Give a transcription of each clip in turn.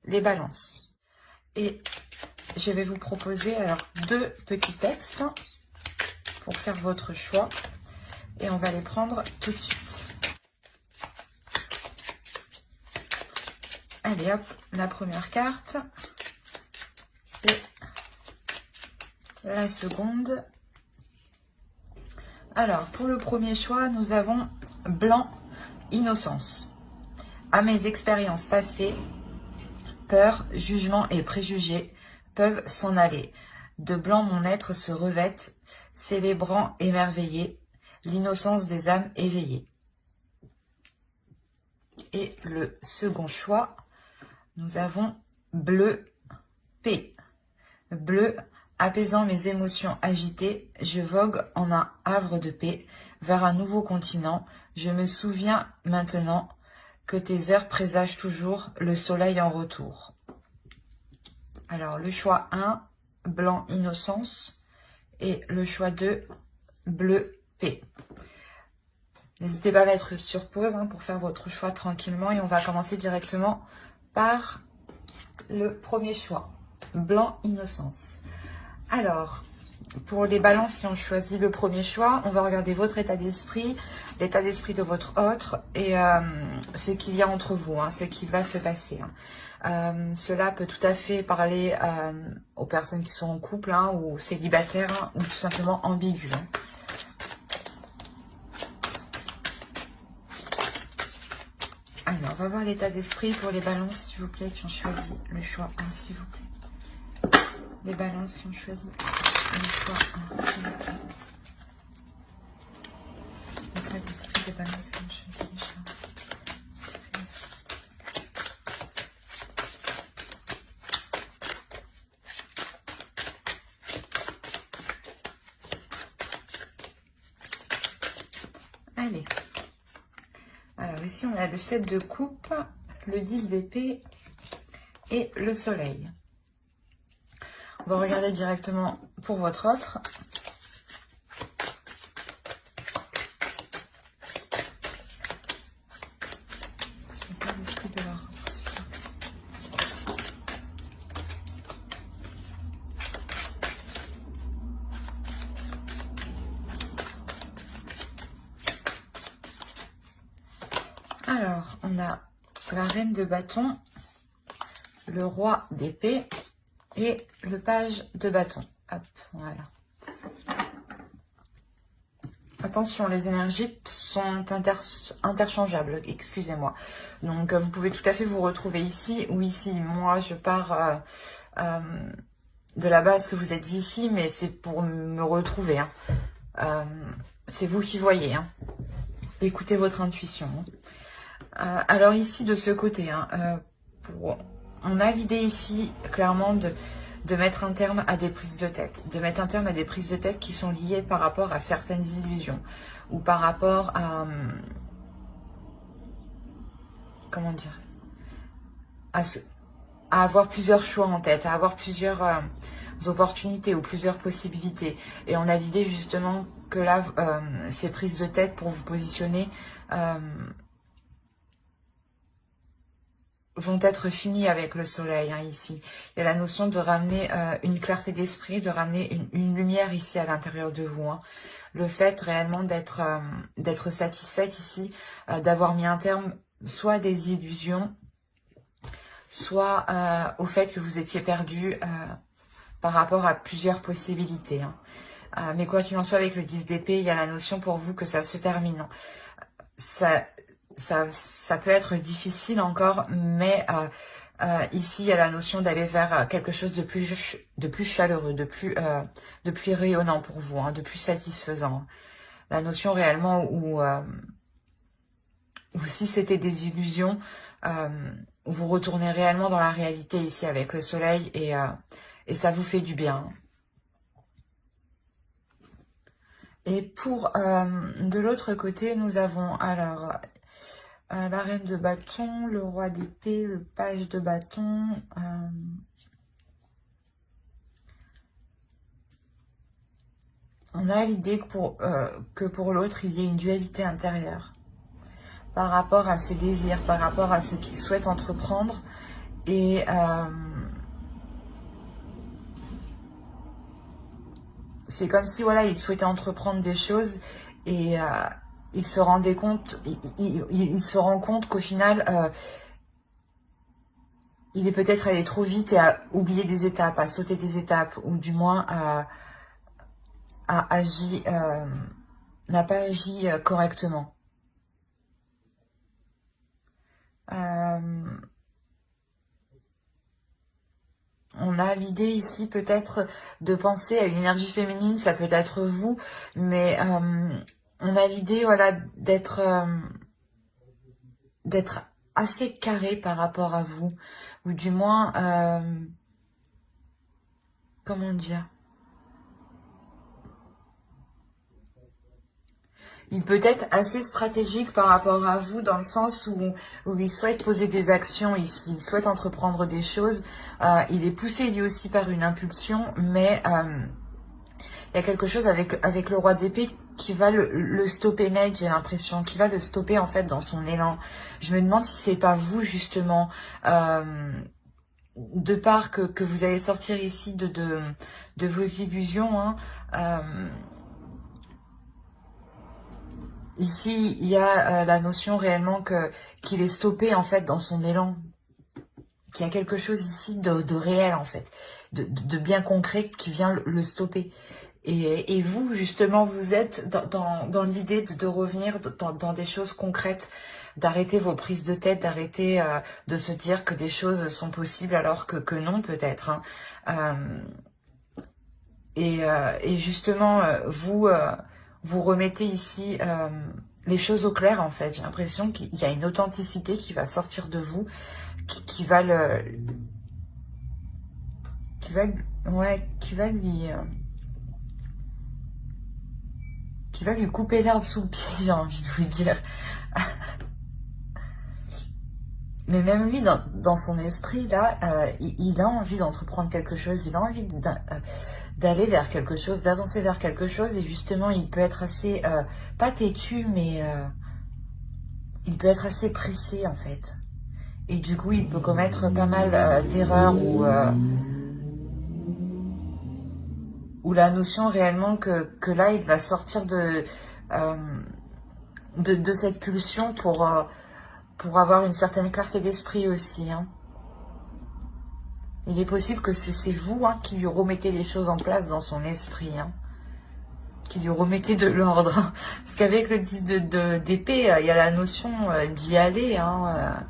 les balances. Et je vais vous proposer alors 2 petits textes pour faire votre choix. Et on va les prendre tout de suite. Allez hop, la première carte. Et la seconde. Alors, pour le premier choix, nous avons blanc, innocence. À mes expériences passées, peur, jugement et préjugés peuvent s'en aller. De blanc mon être se revête, célébrant émerveillé l'innocence des âmes éveillées. Et le second choix, nous avons bleu, paix. Bleu, apaisant mes émotions agitées, je vogue en un havre de paix vers un nouveau continent. Je me souviens maintenant que tes heures présagent toujours le soleil en retour. Alors, le choix 1, blanc, innocence. Et le choix 2, bleu, paix. N'hésitez pas à mettre sur pause pour faire votre choix tranquillement. Et on va commencer directement par le premier choix, blanc, innocence. Alors, pour les balances qui ont choisi le premier choix, on va regarder votre état d'esprit, l'état d'esprit de votre autre et ce qu'il y a entre vous, ce qui va se passer. Cela peut tout à fait parler aux personnes qui sont en couple ou célibataires ou tout simplement ambigus. Alors, on va voir l'état d'esprit pour les balances, s'il vous plaît, qui ont choisi le choix 1, s'il vous plaît. Les balances qui ont choisi le choix 1, s'il vous plaît. L'état d'esprit des balances qui ont choisi le choix 1. Allez. Alors ici, on a le 7 de coupe, le 10 d'épée et le soleil. On va regarder directement pour votre autre. Alors, on a la reine de bâton, le roi d'épée et le page de bâton. Hop, voilà. Attention, les énergies sont interchangeables, excusez-moi. Donc, vous pouvez tout à fait vous retrouver ici ou ici. Moi, je pars de la base que vous êtes ici, mais c'est pour me retrouver. C'est vous qui voyez. Écoutez votre intuition. Alors ici, de ce côté, on a l'idée ici, clairement, de mettre un terme à des prises de tête. De mettre un terme à des prises de tête qui sont liées par rapport à certaines illusions. Ou par rapport à... comment dire, à avoir plusieurs choix en tête, à avoir plusieurs opportunités ou plusieurs possibilités. Et on a l'idée justement que là, ces prises de tête pour vous positionner... vont être finies avec le soleil ici. Il y a la notion de ramener une clarté d'esprit, de ramener une lumière ici à l'intérieur de vous. Le fait réellement d'être satisfaite ici, d'avoir mis un terme soit à des illusions, soit au fait que vous étiez perdu par rapport à plusieurs possibilités. Mais quoi qu'il en soit, avec le 10 d'épée, il y a la notion pour vous que ça se termine. Ça peut être difficile encore, mais ici, il y a la notion d'aller vers quelque chose de plus chaleureux, de plus rayonnant pour vous, de plus satisfaisant. La notion réellement où si c'était des illusions, vous retournez réellement dans la réalité ici avec le soleil et ça vous fait du bien. Et pour de l'autre côté, nous avons alors... la reine de bâton, le roi d'épée, le page de bâton. On a l'idée que pour l'autre, il y ait une dualité intérieure par rapport à ses désirs, par rapport à ce qu'il souhaite entreprendre Et c'est comme si, voilà, il souhaitait entreprendre des choses et il se rendait compte, il se rend compte qu'au final, il est peut-être allé trop vite et a oublié des étapes, a sauté des étapes, ou du moins a agi, n'a pas agi correctement. On a l'idée ici peut-être de penser à une énergie féminine, ça peut être vous, mais on a l'idée, voilà, d'être assez carré par rapport à vous, ou du moins, comment dire, il peut être assez stratégique par rapport à vous dans le sens où il souhaite poser des actions, il souhaite entreprendre des choses. Il est poussé lui aussi par une impulsion, mais il y a quelque chose avec le roi d'épée qui va le stopper net, j'ai l'impression, qui va le stopper en fait dans son élan. Je me demande si c'est pas vous justement, de part que vous allez sortir ici de vos illusions, hein. Ici, il y a la notion réellement qu'il est stoppé en fait dans son élan, qu'il y a quelque chose ici de réel en fait, de bien concret qui vient le stopper. Et vous, justement, vous êtes dans l'idée de revenir dans des choses concrètes, d'arrêter vos prises de tête, d'arrêter de se dire que des choses sont possibles alors que non peut-être, hein. Et justement, vous remettez ici les choses au clair en fait. J'ai l'impression qu'il y a une authenticité qui va sortir de vous, qui va lui couper l'herbe sous le pied, j'ai envie de vous dire. Mais même lui, dans son esprit, là, il a envie d'entreprendre quelque chose, il a envie d'aller vers quelque chose, d'avancer vers quelque chose, et justement, il peut être assez, pas têtu, mais il peut être assez pressé, en fait. Et du coup, il peut commettre pas mal d'erreurs, ou la notion réellement que là, il va sortir de cette pulsion pour avoir une certaine clarté d'esprit aussi, hein. Il est possible que c'est vous, hein, qui lui remettez les choses en place dans son esprit, hein, qui lui remettez de l'ordre. Hein. Parce qu'avec le 10 d'épée, il y a la notion d'y aller. Hein,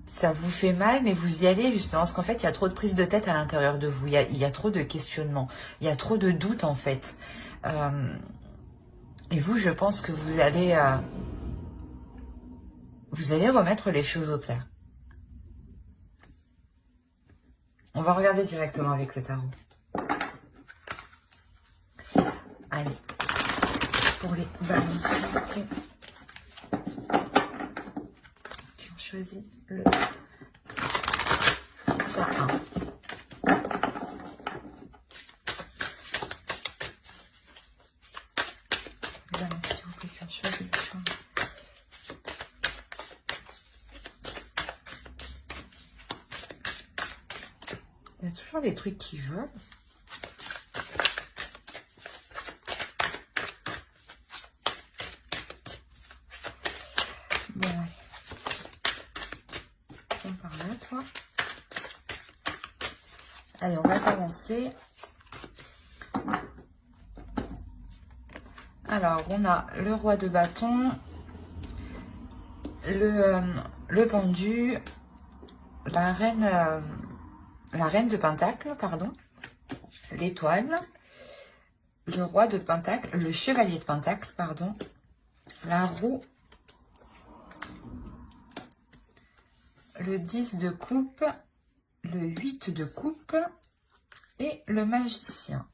ça vous fait mal, mais vous y allez justement. Parce qu'en fait, il y a trop de prise de tête à l'intérieur de vous. Il y a trop de questionnements. Il y a trop de doutes, en fait. Et vous, je pense que vous allez remettre les choses au clair. On va regarder directement avec le tarot. Allez, pour les balances qui ont choisi le sapin. Les balances, s'il vous plaît, qui ont choisi le choix. Il y a toujours des trucs qui volent. Bon, viens par là, toi. Allez, on va commencer. Alors, on a le roi de bâton, le pendu, la reine de pentacle, pardon, l'étoile, le roi de pentacle, le chevalier de pentacle, pardon, la roue, le 10 de coupe, le 8 de coupe et le magicien.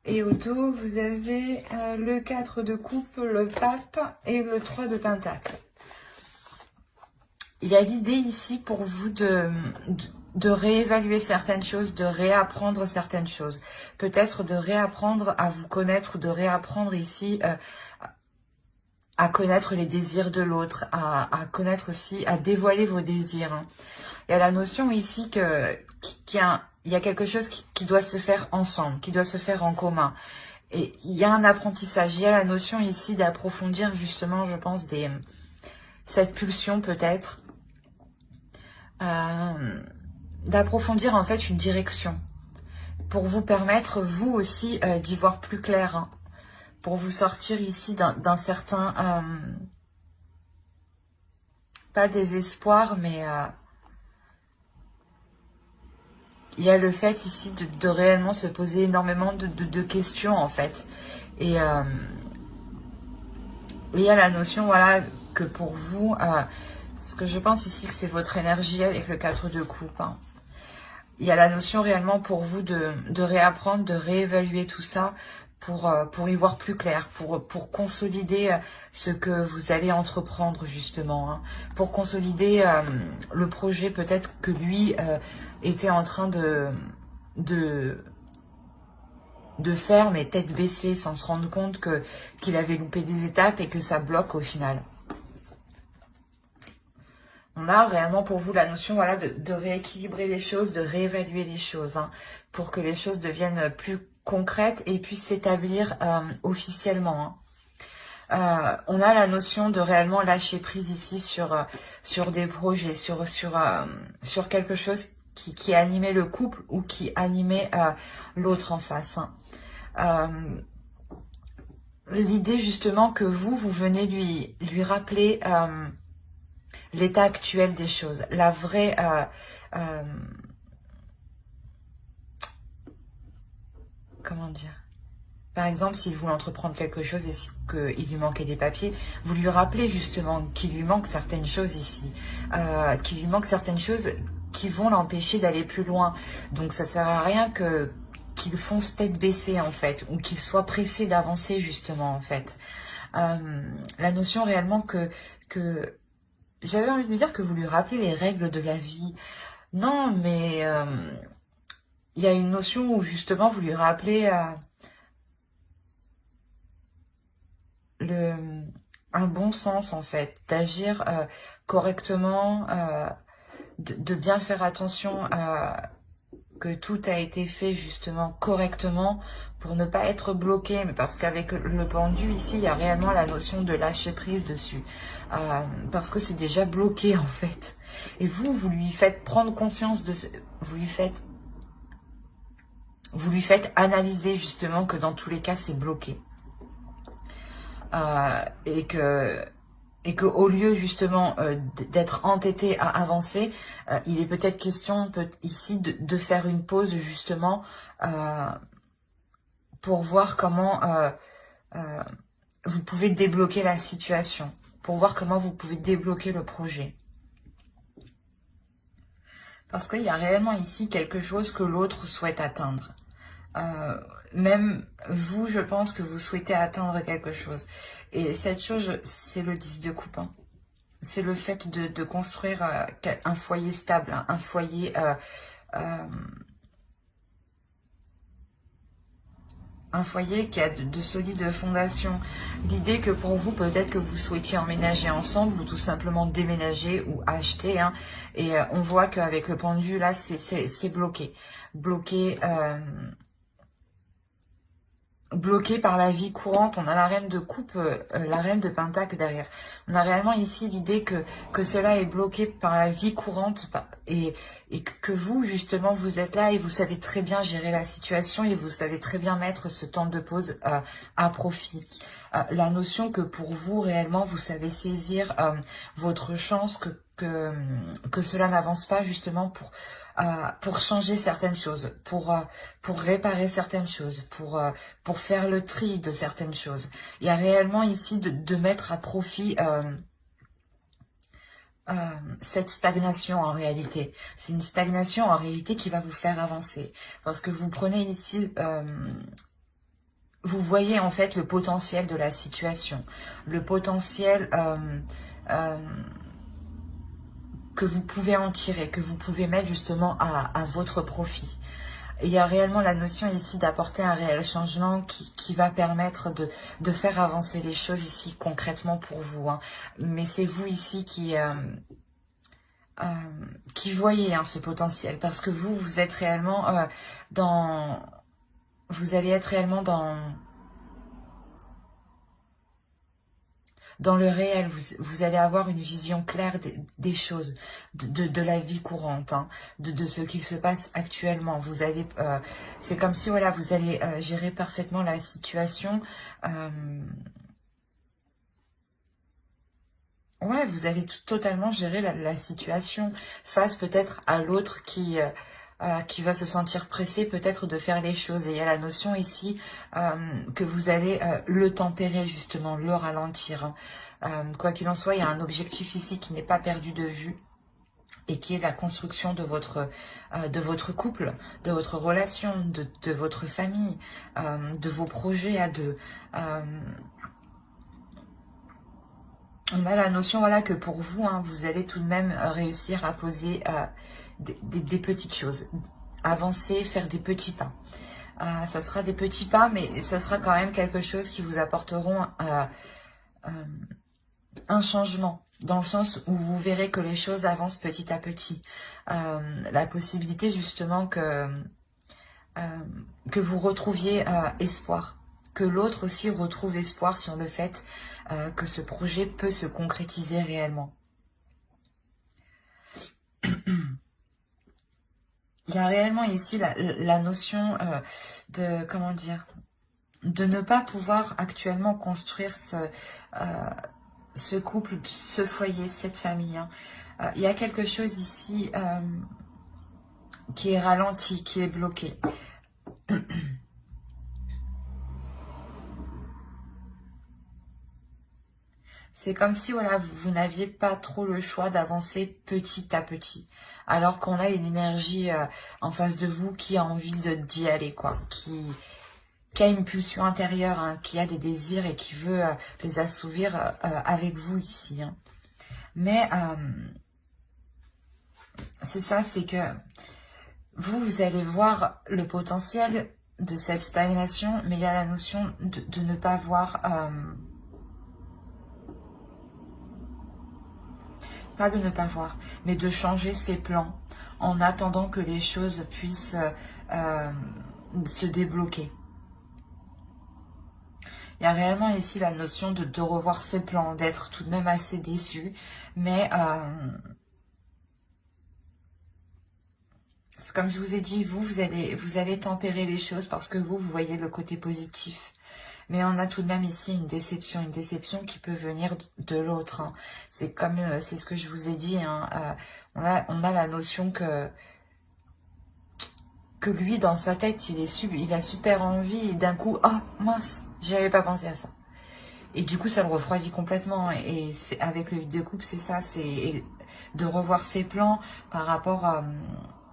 Et au dos, vous avez le 4 de coupe, le pape et le 3 de pentacle. Il y a l'idée ici pour vous de réévaluer certaines choses, de réapprendre certaines choses. Peut-être de réapprendre à vous connaître ou de réapprendre ici à connaître les désirs de l'autre, à connaître aussi, à dévoiler vos désirs. Hein. Il y a la notion ici il y a quelque chose qui doit se faire ensemble, qui doit se faire en commun. Et il y a un apprentissage, il y a la notion ici d'approfondir justement, je pense, cette pulsion peut-être, d'approfondir en fait une direction, pour vous permettre, vous aussi, d'y voir plus clair, hein, pour vous sortir ici d'un certain, pas désespoir, mais il y a le fait ici de réellement se poser énormément de questions en fait. Et il y a la notion, voilà, que pour vous, parce que je pense ici que c'est votre énergie avec le 4 de coupe. Hein. Il y a la notion réellement pour vous de réapprendre, de réévaluer tout ça pour y voir plus clair, pour consolider ce que vous allez entreprendre justement, hein, pour consolider le projet peut-être que lui était en train de faire, mais tête baissée, sans se rendre compte qu'il avait loupé des étapes et que ça bloque au final. On a réellement pour vous la notion, voilà, de rééquilibrer les choses, de réévaluer les choses, hein, pour que les choses deviennent plus concrètes et puissent s'établir officiellement. Hein. On a la notion de réellement lâcher prise ici sur des projets, sur quelque chose qui animait le couple ou qui animait l'autre en face. Hein. L'idée justement que vous venez lui rappeler l'état actuel des choses, la vraie comment dire, par exemple s'il voulait entreprendre quelque chose et qu'il lui manquait des papiers, vous lui rappelez justement qu'il lui manque certaines choses ici, qu'il lui manque certaines choses qui vont l'empêcher d'aller plus loin. Donc ça sert à rien qu'il fonce tête baissée en fait, ou qu'il soit pressé d'avancer justement en fait. La notion réellement que j'avais envie de lui dire que vous lui rappelez les règles de la vie. Non, mais il y a une notion où justement vous lui rappelez un bon sens en fait, d'agir correctement, de bien faire attention que tout a été fait justement correctement pour ne pas être bloqué, mais parce qu'avec le pendu ici, il y a réellement la notion de lâcher prise dessus, parce que c'est déjà bloqué en fait. Et vous lui faites prendre conscience de vous lui faites analyser justement que dans tous les cas c'est bloqué, et que au lieu justement d'être entêté à avancer, il est peut-être question ici de faire une pause justement pour voir comment vous pouvez débloquer la situation, pour voir comment vous pouvez débloquer le projet. Parce qu'il y a réellement ici quelque chose que l'autre souhaite atteindre. Même vous, je pense que vous souhaitez atteindre quelque chose. Et cette chose, c'est le 10 de coupe. Hein. C'est le fait de construire un foyer stable, un foyer qui a de solides fondations. L'idée que pour vous, peut-être que vous souhaitiez emménager ensemble ou tout simplement déménager ou acheter. Hein, et on voit qu'avec le pendu, là, c'est bloqué. Bloqué par la vie courante. On a la reine de coupe, la reine de pentacle derrière. On a réellement ici l'idée que cela est bloqué par la vie courante et que vous, justement, vous êtes là et vous savez très bien gérer la situation et vous savez très bien mettre ce temps de pause à profit. La notion que pour vous, réellement, vous savez saisir votre chance, que cela n'avance pas justement pour changer certaines choses, pour réparer certaines choses, pour faire le tri de certaines choses. Il y a réellement ici de mettre à profit cette stagnation en réalité. C'est une stagnation en réalité qui va vous faire avancer. Parce que vous prenez ici... vous voyez en fait le potentiel de la situation, le potentiel que vous pouvez en tirer, que vous pouvez mettre justement à votre profit. il y a réellement la notion ici d'apporter un réel changement qui va permettre de faire avancer les choses ici concrètement pour vous, hein. Mais c'est vous ici qui voyez, hein, ce potentiel, parce que vous êtes réellement vous allez être réellement dans le réel, vous allez avoir une vision claire des choses, de la vie courante, hein, de ce qu'il se passe actuellement. Vous allez, c'est comme si voilà, vous allez gérer parfaitement la situation. Ouais, vous allez totalement gérer la situation face peut-être à l'autre qui va se sentir pressé peut-être de faire les choses. Et il y a la notion ici que vous allez le tempérer justement, le ralentir, hein. Quoi qu'il en soit, il y a un objectif ici qui n'est pas perdu de vue et qui est la construction de votre couple, de votre relation, de votre famille, de vos projets à deux. On a la notion voilà, que pour vous, hein, vous allez tout de même réussir à poser des petites choses, avancer, faire des petits pas. Ça sera des petits pas, mais ça sera quand même quelque chose qui vous apporteront un changement, dans le sens où vous verrez que les choses avancent petit à petit. La possibilité justement que vous retrouviez espoir, que l'autre aussi retrouve espoir sur le fait que ce projet peut se concrétiser réellement. Il y a réellement ici la notion de, comment dire, de ne pas pouvoir actuellement construire ce couple, ce foyer, cette famille, hein. Il y a quelque chose ici qui est ralenti, qui est bloqué. C'est comme si voilà, vous n'aviez pas trop le choix d'avancer petit à petit. Alors qu'on a une énergie en face de vous qui a envie d'y aller, quoi. Qui a une pulsion intérieure, hein, qui a des désirs et qui veut les assouvir avec vous ici, hein. Mais c'est ça, c'est que vous allez voir le potentiel de cette stagnation, mais il y a la notion de ne pas voir... pas de ne pas voir, mais de changer ses plans en attendant que les choses puissent se débloquer. Il y a réellement ici la notion de revoir ses plans, d'être tout de même assez déçu, mais comme je vous ai dit, vous allez tempérer les choses parce que vous voyez le côté positif. Mais on a tout de même ici une déception qui peut venir de l'autre, hein. C'est comme, c'est ce que je vous ai dit, hein, on a la notion que lui, dans sa tête, il a super envie et d'un coup, ah mince, j'y avais pas pensé à ça. Et du coup, ça le refroidit complètement. Et avec le 8 de coupe, c'est ça, c'est de revoir ses plans par rapport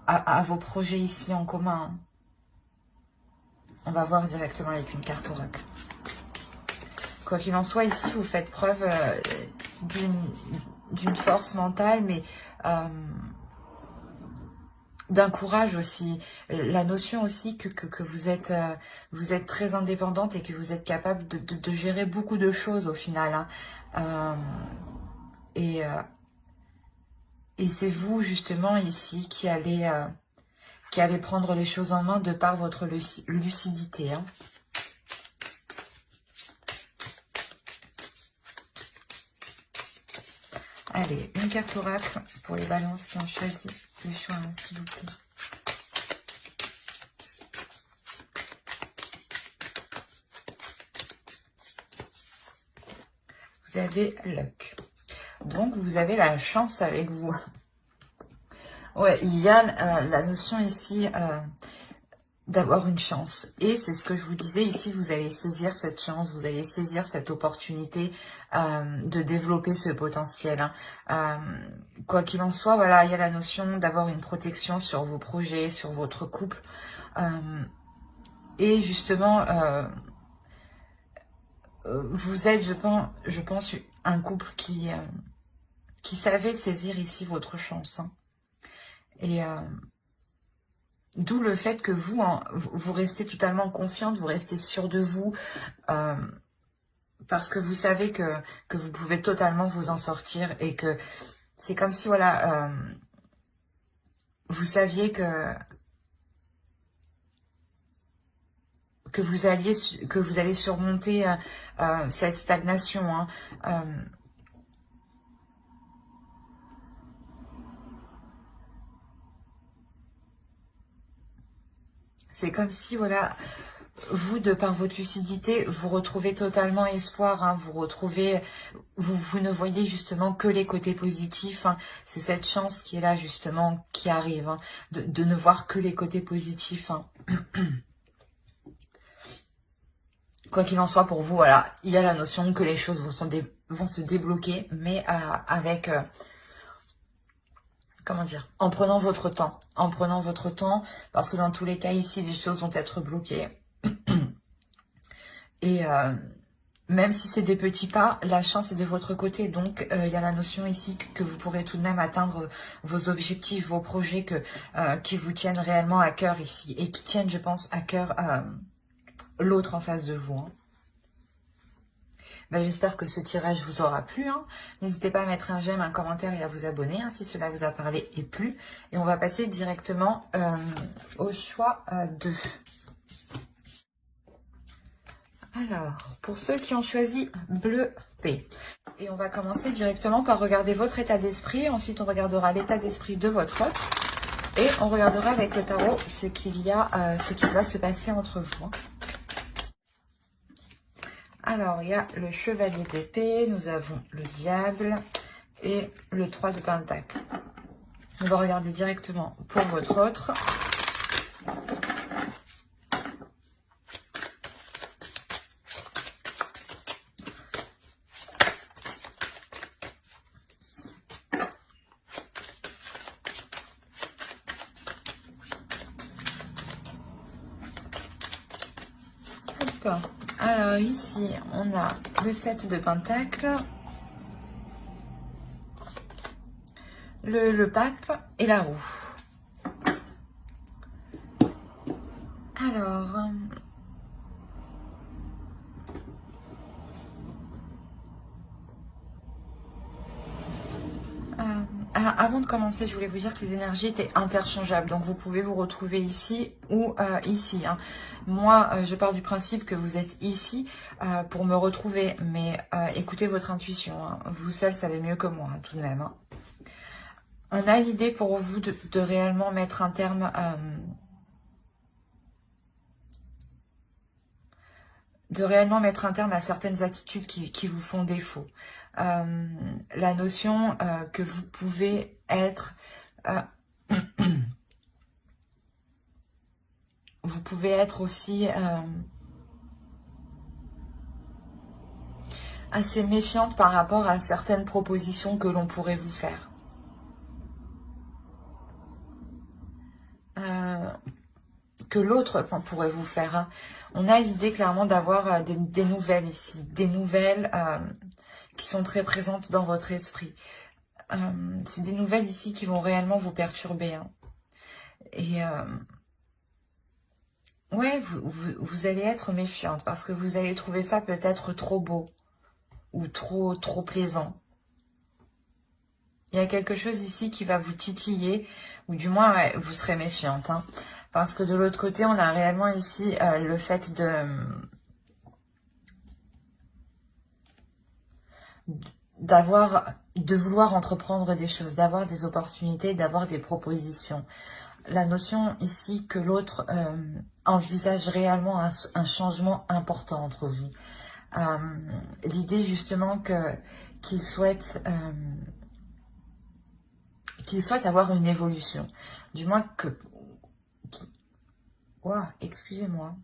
à vos projets ici en commun. On va voir directement avec une carte oracle. Quoi qu'il en soit, ici, vous faites preuve d'une force mentale, mais d'un courage aussi. La notion aussi que vous êtes très indépendante et que vous êtes capable de gérer beaucoup de choses au final, hein. Et c'est vous, justement, ici, qui allez prendre les choses en main de par votre lucidité, hein. Allez, une carte oracle pour les balances qui ont choisi le choix, hein, s'il vous plaît. Vous avez luck. Donc, vous avez la chance avec vous. Ouais, il y a la notion ici d'avoir une chance. Et c'est ce que je vous disais ici, vous allez saisir cette chance, vous allez saisir cette opportunité de développer ce potentiel, hein. Quoi qu'il en soit, voilà, il y a la notion d'avoir une protection sur vos projets, sur votre couple. Et justement, vous êtes, je pense, un couple qui savait saisir ici votre chance, hein. Et D'où le fait que vous, hein, vous restez totalement confiante, vous restez sûre de vous, parce que vous savez que vous pouvez totalement vous en sortir et que c'est comme si, voilà, vous saviez que vous allez surmonter cette stagnation, hein. C'est comme si, voilà, vous, de par votre lucidité, vous retrouvez totalement espoir, hein, vous ne voyez justement que les côtés positifs, hein. C'est cette chance qui est là, justement, qui arrive, hein, de ne voir que les côtés positifs, hein. Quoi qu'il en soit, pour vous, voilà, il y a la notion que les choses vont se débloquer, mais avec... comment dire, en prenant votre temps, parce que dans tous les cas ici, les choses vont être bloquées. Et même si c'est des petits pas, la chance est de votre côté. Donc, il y a la notion ici que vous pourrez tout de même atteindre vos objectifs, vos projets qui vous tiennent réellement à cœur ici. Et qui tiennent, je pense, à cœur l'autre en face de vous, hein. Ben, j'espère que ce tirage vous aura plu, hein. N'hésitez pas à mettre un j'aime, un commentaire et à vous abonner, hein, si cela vous a parlé et plu. Et on va passer directement au choix 2. Alors, pour ceux qui ont choisi bleu P. Et on va commencer directement par regarder votre état d'esprit. Ensuite, on regardera l'état d'esprit de votre autre. Et on regardera avec le tarot ce qui va se passer entre vous, hein. Alors, il y a le chevalier d'épée, nous avons le diable et le 3 de pentacle. On va regarder directement pour votre autre. Alors ici, on a le 7 de pentacle, le pape et la roue. Alors, avant de commencer, je voulais vous dire que les énergies étaient interchangeables. Donc, vous pouvez vous retrouver ici ou ici, hein. Moi, je pars du principe que vous êtes ici pour me retrouver. Mais écoutez votre intuition, hein. Vous seul savez mieux que moi, hein, tout de même, hein. On a l'idée pour vous de réellement mettre un terme... à certaines attitudes qui vous font défaut. La notion que vous pouvez être... vous pouvez être aussi assez méfiante par rapport à certaines propositions que l'on pourrait vous faire. Que l'autre pourrait vous faire, hein. On a l'idée clairement d'avoir des nouvelles ici, des nouvelles qui sont très présentes dans votre esprit. C'est des nouvelles ici qui vont réellement vous perturber, hein. Et ouais, vous allez être méfiante parce que vous allez trouver ça peut-être trop beau ou trop plaisant. Il y a quelque chose ici qui va vous titiller, ou du moins ouais, vous serez méfiante, hein. Parce que de l'autre côté, on a réellement ici le fait de vouloir entreprendre des choses, d'avoir des opportunités, d'avoir des propositions. La notion ici que l'autre envisage réellement un changement important entre vous. L'idée justement qu'il souhaite avoir une évolution. Du moins excusez-moi.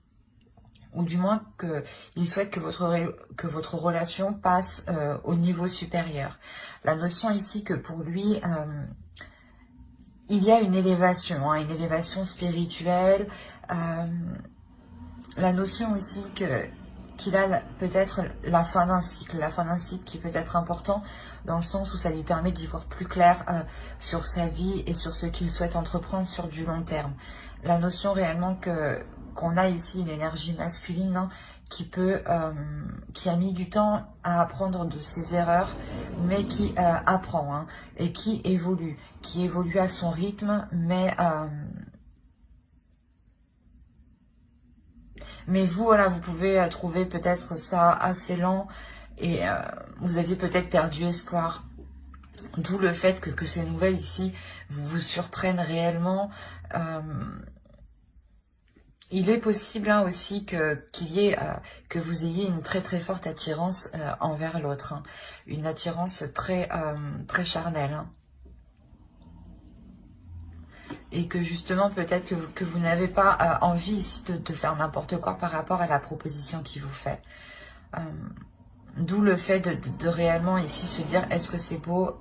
Ou du moins qu'il souhaite que votre relation passe au niveau supérieur. La notion ici que pour lui, il y a une élévation, hein, une élévation spirituelle. La notion aussi qu'il a peut-être la fin d'un cycle qui peut être important dans le sens où ça lui permet d'y voir plus clair sur sa vie et sur ce qu'il souhaite entreprendre sur du long terme. La notion réellement qu'on a ici une énergie masculine hein, qui a mis du temps à apprendre de ses erreurs, mais qui apprend hein, et qui évolue à son rythme, mais vous, voilà, vous pouvez trouver peut-être ça assez lent et vous aviez peut-être perdu espoir. D'où le fait que ces nouvelles ici vous surprennent réellement. Il est possible hein, aussi que vous ayez une très très forte attirance envers l'autre. Hein. Une attirance très, très charnelle. Hein. Et que justement peut-être que vous n'avez pas envie ici de faire n'importe quoi par rapport à la proposition qu'il vous fait. D'où le fait de réellement ici se dire est-ce que c'est beau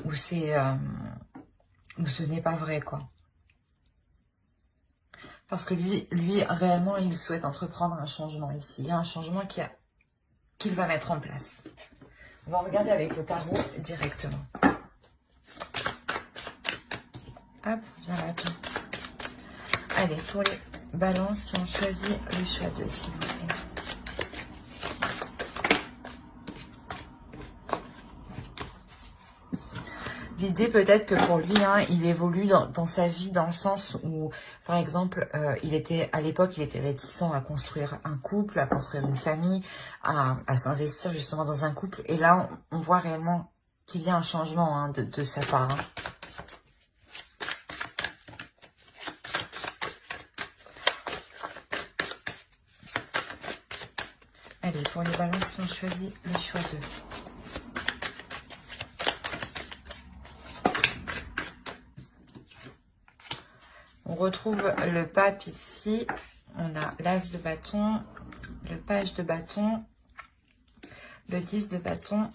ou ou ce n'est pas vrai quoi. Parce que lui réellement il souhaite entreprendre un changement ici. Il y a un changement qu'il va mettre en place. On va regarder avec le tarot directement. Hop, viens là. Allez, pour les balances qui ont choisi le choix 2, s'il vous plaît. L'idée peut-être que pour lui, hein, il évolue dans sa vie dans le sens où, par exemple, à l'époque, il était réticent à construire un couple, à construire une famille, à s'investir justement dans un couple. Et là, on voit réellement qu'il y a un changement hein, de sa part. Hein. Allez, pour les balances qui ont choisi le choix 2. On retrouve le pape ici. On a l'as de bâton, le page de bâton, le 10 de bâton,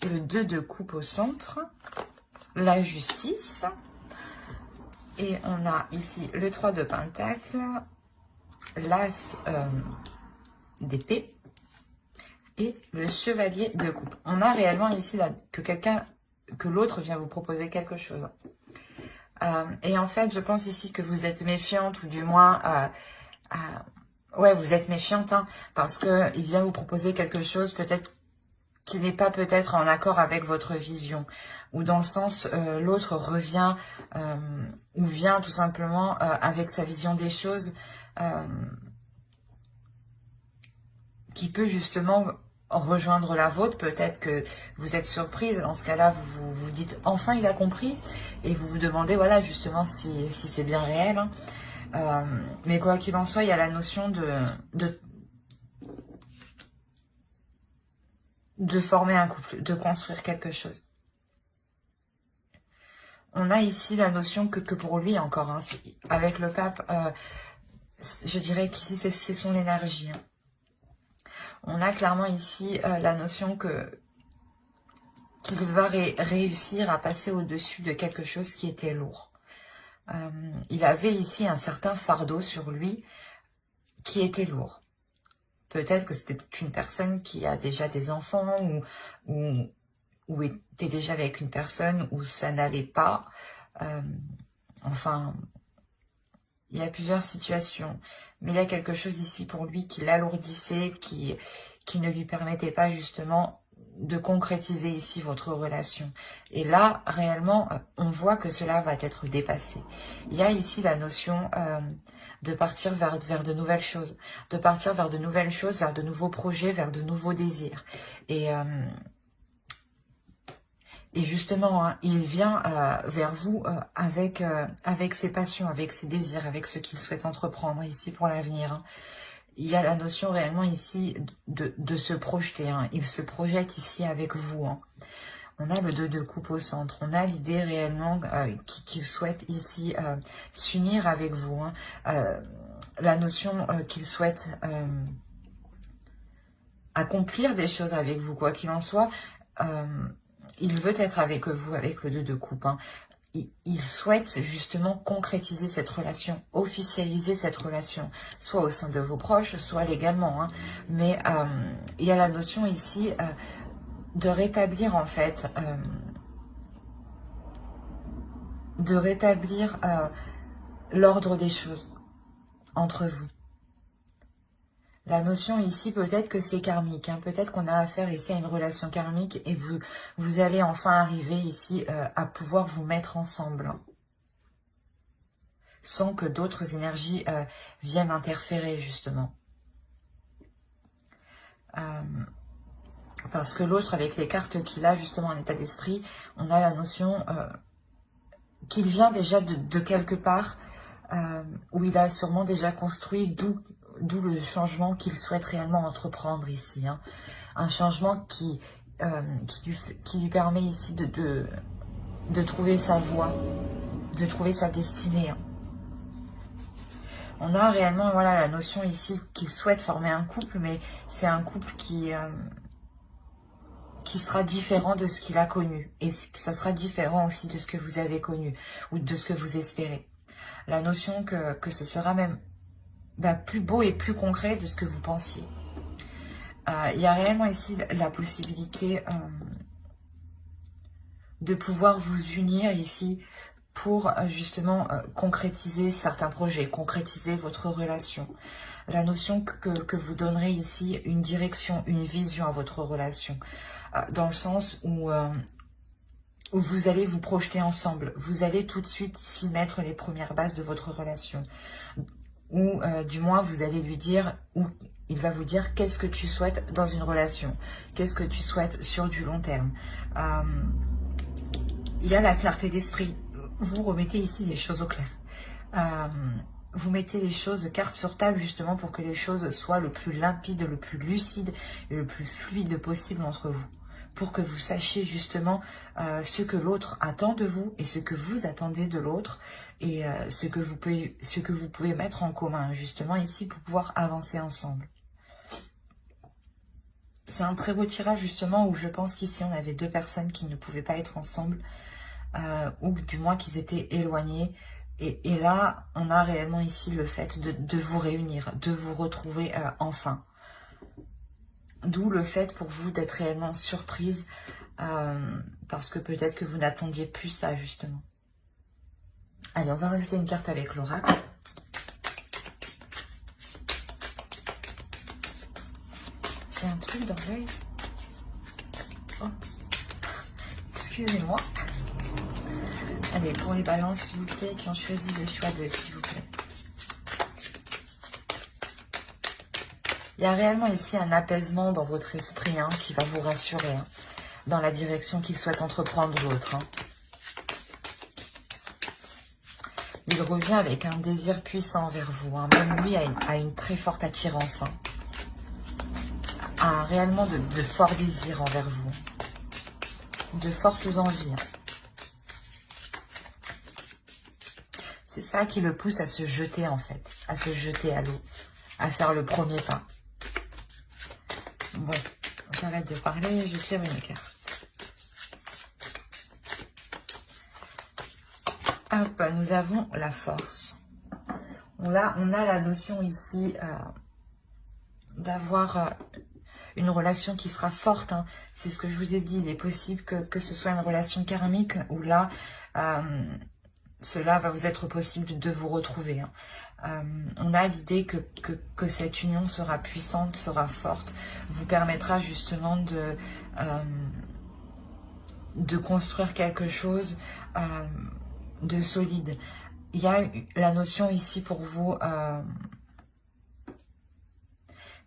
le 2 de coupe au centre, la justice. Et on a ici le 3 de pentacle, l'as d'épée et le chevalier de coupe. On a réellement ici là, que l'autre vient vous proposer quelque chose. Et en fait, je pense ici que vous êtes méfiante ou du moins, ouais, vous êtes méfiante hein, parce que il vient vous proposer quelque chose peut-être qui n'est pas peut-être en accord avec votre vision ou dans le sens l'autre revient ou vient tout simplement avec sa vision des choses. Qui peut justement rejoindre la vôtre. Peut-être que vous êtes surprise. Dans ce cas-là, vous vous dites « enfin, il a compris » et vous vous demandez, voilà, justement, si c'est bien réel. Hein. Mais quoi qu'il en soit, il y a la notion de former un couple, de construire quelque chose. On a ici la notion que pour lui, encore, hein, avec le pape, je dirais qu'ici, c'est son énergie. Hein. On a clairement ici la notion qu'il va réussir à passer au-dessus de quelque chose qui était lourd. Il avait ici un certain fardeau sur lui qui était lourd. Peut-être que c'était une personne qui a déjà des enfants ou était déjà avec une personne où ça n'allait pas. Enfin, il y a plusieurs situations, mais il y a quelque chose ici pour lui qui l'alourdissait, qui ne lui permettait pas justement de concrétiser ici votre relation. Et là, réellement, on voit que cela va être dépassé. Il y a ici la notion de partir vers de nouvelles choses, de partir vers de nouvelles choses, vers de nouveaux projets, vers de nouveaux désirs. Et justement, hein, il vient vers vous avec ses passions, avec ses désirs, avec ce qu'il souhaite entreprendre ici pour l'avenir. Hein. Il y a la notion réellement ici de se projeter. Hein. Il se projette ici avec vous. Hein. On a le 2 de coupe au centre. On a l'idée réellement qu'il souhaite ici s'unir avec vous. Hein. La notion qu'il souhaite accomplir des choses avec vous, quoi qu'il en soit. Il veut être avec vous, avec le 2 de coupe. Hein. il souhaite justement concrétiser cette relation, officialiser cette relation, soit au sein de vos proches, soit légalement. Hein. Mais il y a la notion ici de rétablir en fait, l'ordre des choses entre vous. La notion ici, peut-être que c'est karmique, hein. Peut-être qu'on a affaire ici à une relation karmique et vous allez enfin arriver ici à pouvoir vous mettre ensemble. Sans que d'autres énergies viennent interférer, justement. Parce que l'autre, avec les cartes qu'il a, justement, en état d'esprit, on a la notion qu'il vient déjà de quelque part, où il a sûrement déjà construit, d'où le changement qu'il souhaite réellement entreprendre ici. Hein. Un changement qui lui permet ici de trouver sa voie, de trouver sa destinée. Hein. On a réellement voilà, la notion ici qu'il souhaite former un couple, mais c'est un couple qui sera différent de ce qu'il a connu. Et ça sera différent aussi de ce que vous avez connu, ou de ce que vous espérez. La notion que ce sera même plus beau et plus concret de ce que vous pensiez. Il y a réellement ici la possibilité de pouvoir vous unir ici pour justement concrétiser certains projets, concrétiser votre relation. La notion que vous donnerez ici une direction, une vision à votre relation, dans le sens où vous allez vous projeter ensemble, vous allez tout de suite s'y mettre les premières bases de votre relation, ou du moins vous allez lui dire, ou il va vous dire qu'est-ce que tu souhaites dans une relation, qu'est-ce que tu souhaites sur du long terme. Il y a la clarté d'esprit. Vous remettez ici les choses au clair. Vous mettez les choses carte sur table justement pour que les choses soient le plus limpide, le plus lucide et le plus fluide possible entre vous. Pour que vous sachiez justement ce que l'autre attend de vous et ce que vous attendez de l'autre et ce que vous pouvez mettre en commun justement ici pour pouvoir avancer ensemble. C'est un très beau tirage justement où je pense qu'ici on avait deux personnes qui ne pouvaient pas être ensemble. Ou du moins qu'ils étaient éloignés. Et là, on a réellement ici le fait de vous réunir, de vous retrouver enfin. D'où le fait pour vous d'être réellement surprise, parce que peut-être que vous n'attendiez plus ça, justement. Allez, on va rajouter une carte avec l'oracle. J'ai un truc dans l'œil. Oh, excusez-moi. Allez, pour les balances, s'il vous plaît, qui ont choisi le choix de s'il vous plaît. Il y a réellement ici un apaisement dans votre esprit hein, qui va vous rassurer hein, dans la direction qu'il souhaite entreprendre l'autre. Hein. Il revient avec un désir puissant envers vous. Hein. Même lui a une très forte attirance. Hein. A réellement de forts désirs envers vous. De fortes envies. Hein. C'est ça qui le pousse à se jeter en fait, à se jeter à l'eau, à faire le premier pas. Bon, j'arrête de parler, je tire une carte. Hop, nous avons la force. On a la notion ici d'avoir une relation qui sera forte. Hein. C'est ce que je vous ai dit, il est possible que ce soit une relation karmique où là... cela va vous être possible de vous retrouver. Hein. On a l'idée que cette union sera puissante, sera forte, vous permettra justement de construire quelque chose de solide. Il y a la notion ici pour vous,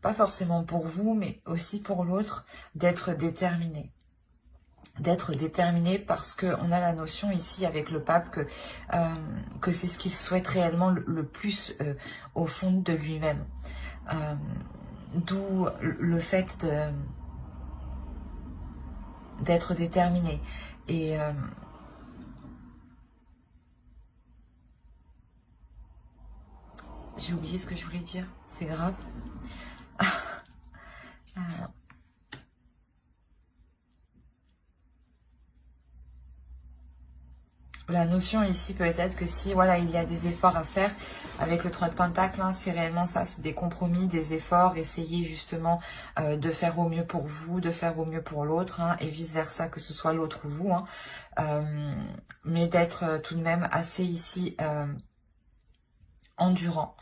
pas forcément pour vous, mais aussi pour l'autre, d'être déterminé. D'être déterminé parce qu'on a la notion ici avec le pape que c'est ce qu'il souhaite réellement le plus au fond de lui-même. D'où le fait d'être déterminé. Et j'ai oublié ce que je voulais dire, c'est grave. La notion ici peut être que si voilà il y a des efforts à faire avec le 3 de Pentacle, hein, c'est réellement ça, c'est des compromis, des efforts, essayer justement de faire au mieux pour vous, de faire au mieux pour l'autre, hein, et vice versa, que ce soit l'autre ou vous, hein, mais d'être tout de même assez ici endurant.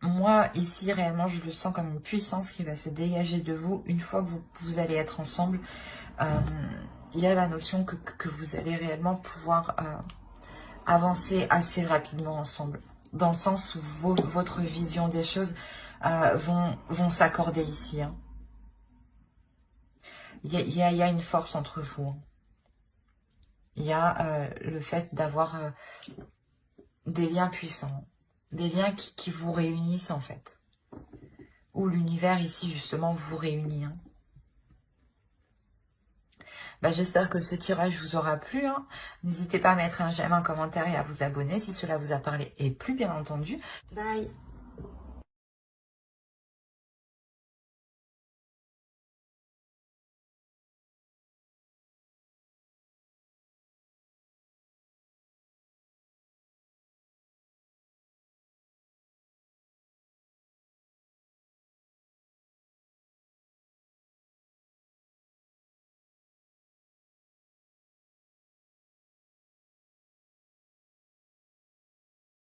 Moi, ici, réellement, je le sens comme une puissance qui va se dégager de vous une fois que vous allez être ensemble. Il y a la notion que vous allez réellement pouvoir avancer assez rapidement ensemble. Dans le sens où votre vision des choses vont s'accorder ici. Hein. Il y a une force entre vous. Hein. Il y a le fait d'avoir des liens puissants. Des liens qui vous réunissent en fait. Où l'univers ici justement vous réunit. Hein. Bah, j'espère que ce tirage vous aura plu. Hein. N'hésitez pas à mettre un j'aime, un commentaire et à vous abonner si cela vous a parlé et plu bien entendu. Bye.